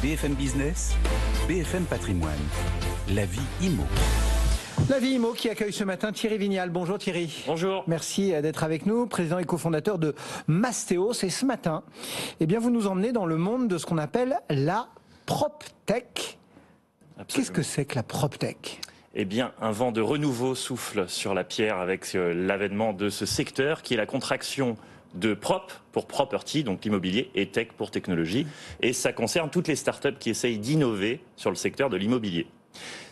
BFM Business, BFM Patrimoine, la vie IMO. La vie IMO qui accueille ce matin Thierry Vignal. Bonjour Thierry. Bonjour. Merci d'être avec nous, président et cofondateur de Mastéos. Et ce matin, vous nous emmenez dans le monde de ce qu'on appelle la PropTech. Qu'est-ce que c'est que la PropTech ? Eh bien, un vent de renouveau souffle sur la pierre avec l'avènement de ce secteur qui est la contraction de prop pour property, donc l'immobilier, et tech pour technologie. Et ça concerne toutes les startups qui essayent d'innover sur le secteur de l'immobilier.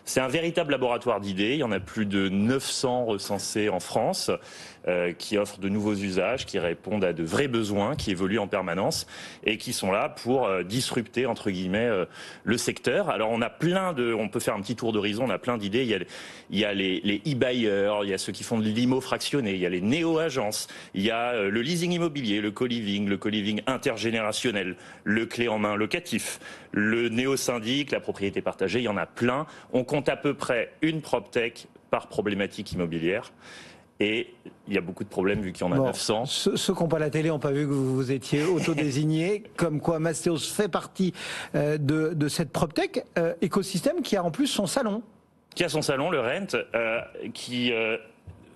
C'est un véritable laboratoire d'idées. Il y en a plus de 900 recensés en France qui offrent de nouveaux usages, qui répondent à de vrais besoins, qui évoluent en permanence et qui sont là pour disrupter, entre guillemets, le secteur. Alors, on peut faire un petit tour d'horizon, on a plein d'idées. Il y a les e-buyers, il y a ceux qui font de l'IMO fractionné, il y a les néo-agences, il y a le leasing immobilier, le co-living intergénérationnel, le clé en main locatif, le néo-syndic, la propriété partagée, il y en a plein. On compte à peu près une PropTech par problématique immobilière. Et il y a beaucoup de problèmes vu qu'il y en a 900. Ceux qui n'ont pas la télé n'ont pas vu que vous vous étiez auto-désigné, comme quoi Mastéos fait partie de cette PropTech écosystème qui a en plus son salon. Qui a son salon, le Rent, qui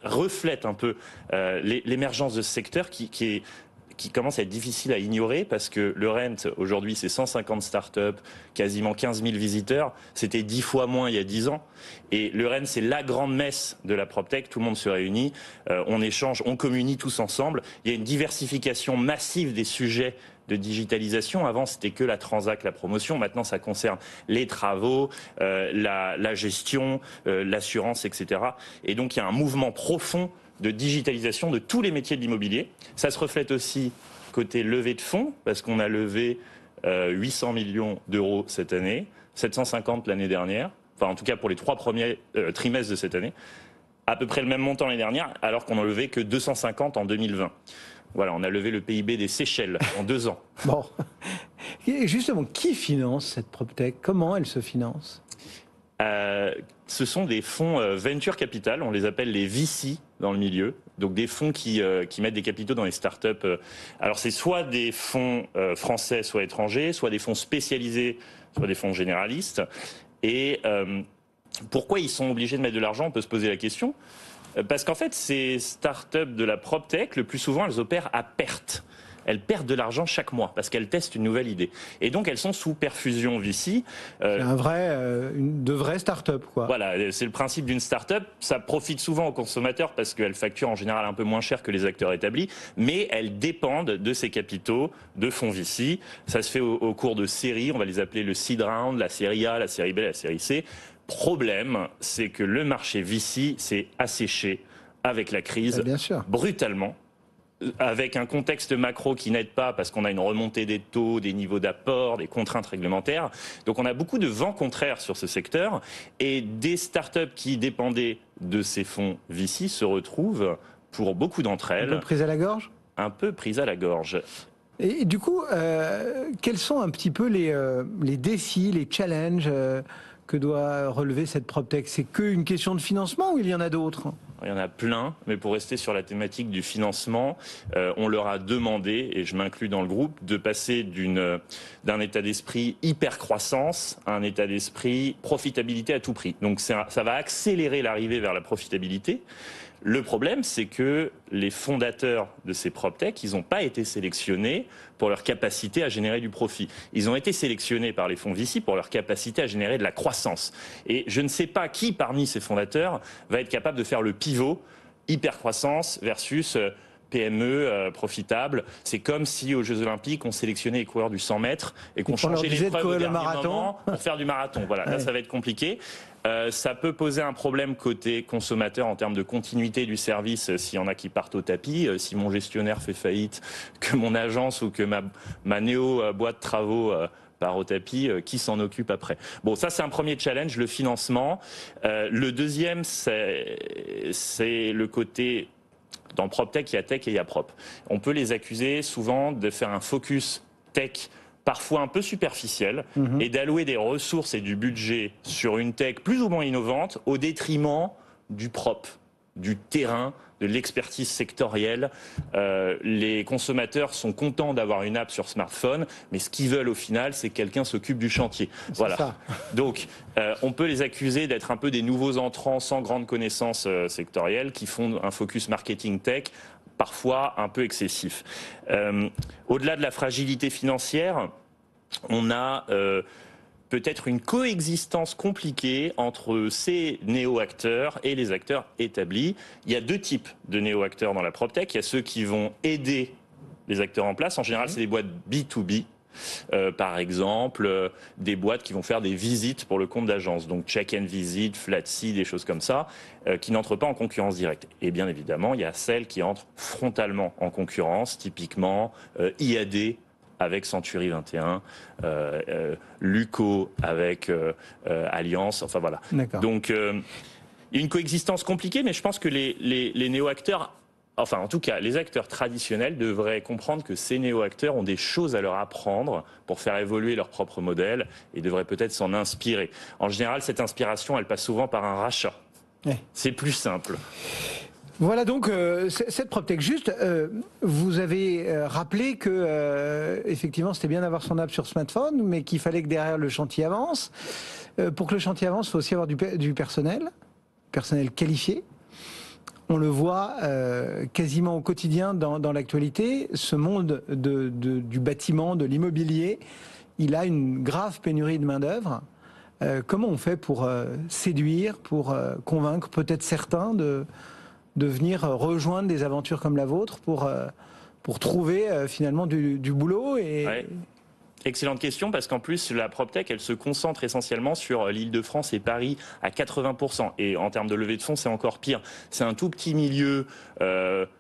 reflète un peu l'émergence de ce secteur qui commence à être difficile à ignorer parce que le Rent, aujourd'hui, c'est 150 startups, quasiment 15 000 visiteurs. C'était 10 fois moins il y a 10 ans. Et le Rent, c'est la grande messe de la PropTech. Tout le monde se réunit, on échange, on communie tous ensemble. Il y a une diversification massive des sujets de digitalisation. Avant, c'était que la transac, la promotion. Maintenant, ça concerne les travaux, la gestion, l'assurance, etc. Et donc, il y a un mouvement profond de digitalisation de tous les métiers de l'immobilier. Ça se reflète aussi côté levée de fonds, parce qu'on a levé 800 millions d'euros cette année, 750 l'année dernière, enfin en tout cas pour les 3 premiers trimestres de cette année, à peu près le même montant l'année dernière, alors qu'on n'en levait que 250 en 2020. Voilà, on a levé le PIB des Seychelles en 2 ans. Bon, et justement, qui finance cette PropTech ? Comment elle se finance ? Ce sont des fonds venture capital, on les appelle les VC dans le milieu, donc des fonds qui mettent des capitaux dans les startups. Alors c'est soit des fonds français, soit étrangers, soit des fonds spécialisés, soit des fonds généralistes. Et pourquoi ils sont obligés de mettre de l'argent ? On peut se poser la question. Parce qu'en fait, ces startups de la PropTech, le plus souvent, elles opèrent à perte. Elles perdent de l'argent chaque mois parce qu'elles testent une nouvelle idée. Et donc, elles sont sous perfusion VC. C'est de vraies start-up, quoi. Voilà, c'est le principe d'une start-up. Ça profite souvent aux consommateurs parce qu'elles facturent en général un peu moins cher que les acteurs établis, mais elles dépendent de ces capitaux, de fonds VC. Ça se fait au cours de séries, on va les appeler le seed round, la série A, la série B, la série C. Problème, c'est que le marché VC s'est asséché avec la crise, bien sûr, brutalement. Avec un contexte macro qui n'aide pas parce qu'on a une remontée des taux, des niveaux d'apport, des contraintes réglementaires. Donc on a beaucoup de vents contraires sur ce secteur et des startups qui dépendaient de ces fonds VC se retrouvent, pour beaucoup d'entre elles, un peu prises à la gorge. Un peu prises à la gorge. Et du coup, quels sont un petit peu les défis, les challenges que doit relever cette PropTech ? C'est qu'une question de financement ou il y en a d'autres ? Il y en a plein, mais pour rester sur la thématique du financement, on leur a demandé, et je m'inclus dans le groupe, de passer d'un état d'esprit hyper-croissance à un état d'esprit profitabilité à tout prix. Donc ça va accélérer l'arrivée vers la profitabilité. Le problème, c'est que les fondateurs de ces PropTech, ils n'ont pas été sélectionnés pour leur capacité à générer du profit. Ils ont été sélectionnés par les fonds VC pour leur capacité à générer de la croissance. Et je ne sais pas qui parmi ces fondateurs va être capable de faire le pivot hyper-croissance versus PME profitable. C'est comme si aux Jeux Olympiques, on sélectionnait les coureurs du 100 mètres et qu'on changeait l'épreuve au dernier moment pour faire du marathon. Voilà, là, ça va être compliqué. Ça peut poser un problème côté consommateur en termes de continuité du service s'il y en a qui partent au tapis. Si mon gestionnaire fait faillite, que mon agence ou que ma néo-boîte de travaux part au tapis, qui s'en occupe après ? Bon, ça c'est un premier challenge, le financement. Le deuxième, c'est le côté... Dans PropTech, il y a tech et il y a prop. On peut les accuser souvent de faire un focus tech parfois un peu superficiel et d'allouer des ressources et du budget sur une tech plus ou moins innovante au détriment du prop. du terrain, de l'expertise sectorielle. Les consommateurs sont contents d'avoir une app sur smartphone, mais ce qu'ils veulent au final, c'est que quelqu'un s'occupe du chantier. Voilà. Ça. Donc, on peut les accuser d'être un peu des nouveaux entrants sans grande connaissance sectorielle qui font un focus marketing tech parfois un peu excessif. Au-delà de la fragilité financière, on a peut-être une coexistence compliquée entre ces néo-acteurs et les acteurs établis. Il y a deux types de néo-acteurs dans la PropTech. Il y a ceux qui vont aider les acteurs en place. En général, c'est des boîtes B2B. Par exemple, des boîtes qui vont faire des visites pour le compte d'agence, donc check and visit, Flatsy, des choses comme ça, qui n'entrent pas en concurrence directe. Et bien évidemment, il y a celles qui entrent frontalement en concurrence, typiquement IAD avec Century 21, Luco avec Alliance, enfin voilà. Donc, il y a une coexistence compliquée, mais je pense que les néo-acteurs, enfin, en tout cas, les acteurs traditionnels devraient comprendre que ces néo-acteurs ont des choses à leur apprendre pour faire évoluer leur propre modèle et devraient peut-être s'en inspirer. En général, cette inspiration, elle passe souvent par un rachat. Ouais. C'est plus simple. Voilà donc cette PropTech. Juste, vous avez rappelé que effectivement c'était bien d'avoir son app sur smartphone, mais qu'il fallait que derrière le chantier avance. Pour que le chantier avance, il faut aussi avoir du personnel qualifié. On le voit quasiment au quotidien dans l'actualité. Ce monde du bâtiment, de l'immobilier, il a une grave pénurie de main-d'œuvre. Comment on fait pour séduire, pour convaincre peut-être certains de venir rejoindre des aventures comme la vôtre pour trouver finalement du boulot Ouais. Excellente question, parce qu'en plus, la PropTech, elle se concentre essentiellement sur l'Île-de-France et Paris à 80%. Et en termes de levée de fonds, c'est encore pire. C'est un tout petit milieu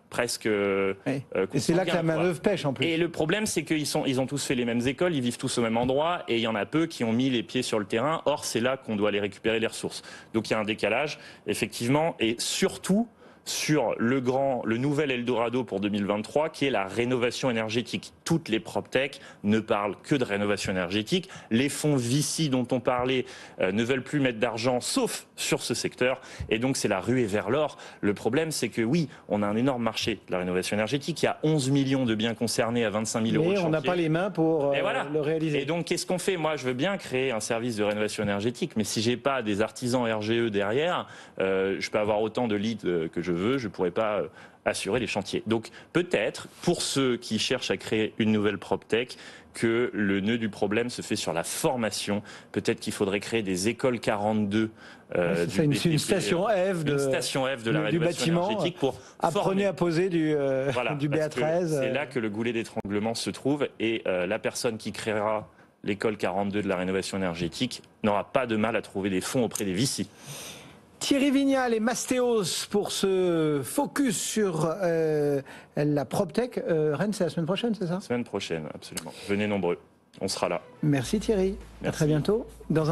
presque... et c'est là que la main-d'œuvre pêche en plus. Et le problème, c'est qu'ils ont tous fait les mêmes écoles, ils vivent tous au même endroit, et il y en a peu qui ont mis les pieds sur le terrain. Or, c'est là qu'on doit aller récupérer les ressources. Donc il y a un décalage, effectivement, et surtout sur le nouvel Eldorado pour 2023, qui est la rénovation énergétique. Toutes les PropTech ne parlent que de rénovation énergétique. Les fonds VC dont on parlait ne veulent plus mettre d'argent, sauf sur ce secteur. Et donc, c'est la ruée vers l'or. Le problème, c'est que oui, on a un énorme marché de la rénovation énergétique. Il y a 11 millions de biens concernés à 25 000 euros de chantier. Mais on n'a pas les mains pour le réaliser. Et donc, qu'est-ce qu'on fait? Moi, je veux bien créer un service de rénovation énergétique, mais si j'ai pas des artisans RGE derrière, je peux avoir autant de leads que je veux, je ne pourrais pas assurer les chantiers. Donc peut-être, pour ceux qui cherchent à créer une nouvelle PropTech, que le nœud du problème se fait sur la formation. Peut-être qu'il faudrait créer des écoles 42 une station F de la rénovation énergétique pour apprenez à poser du BA13. C'est là que le goulet d'étranglement se trouve, et la personne qui créera l'école 42 de la rénovation énergétique n'aura pas de mal à trouver des fonds auprès des VC. Thierry Vignal et Mastéos pour ce focus sur la PropTech. Rennes, c'est la semaine prochaine, c'est ça? Semaine prochaine, absolument. Venez nombreux, on sera là. Merci Thierry, à très bientôt.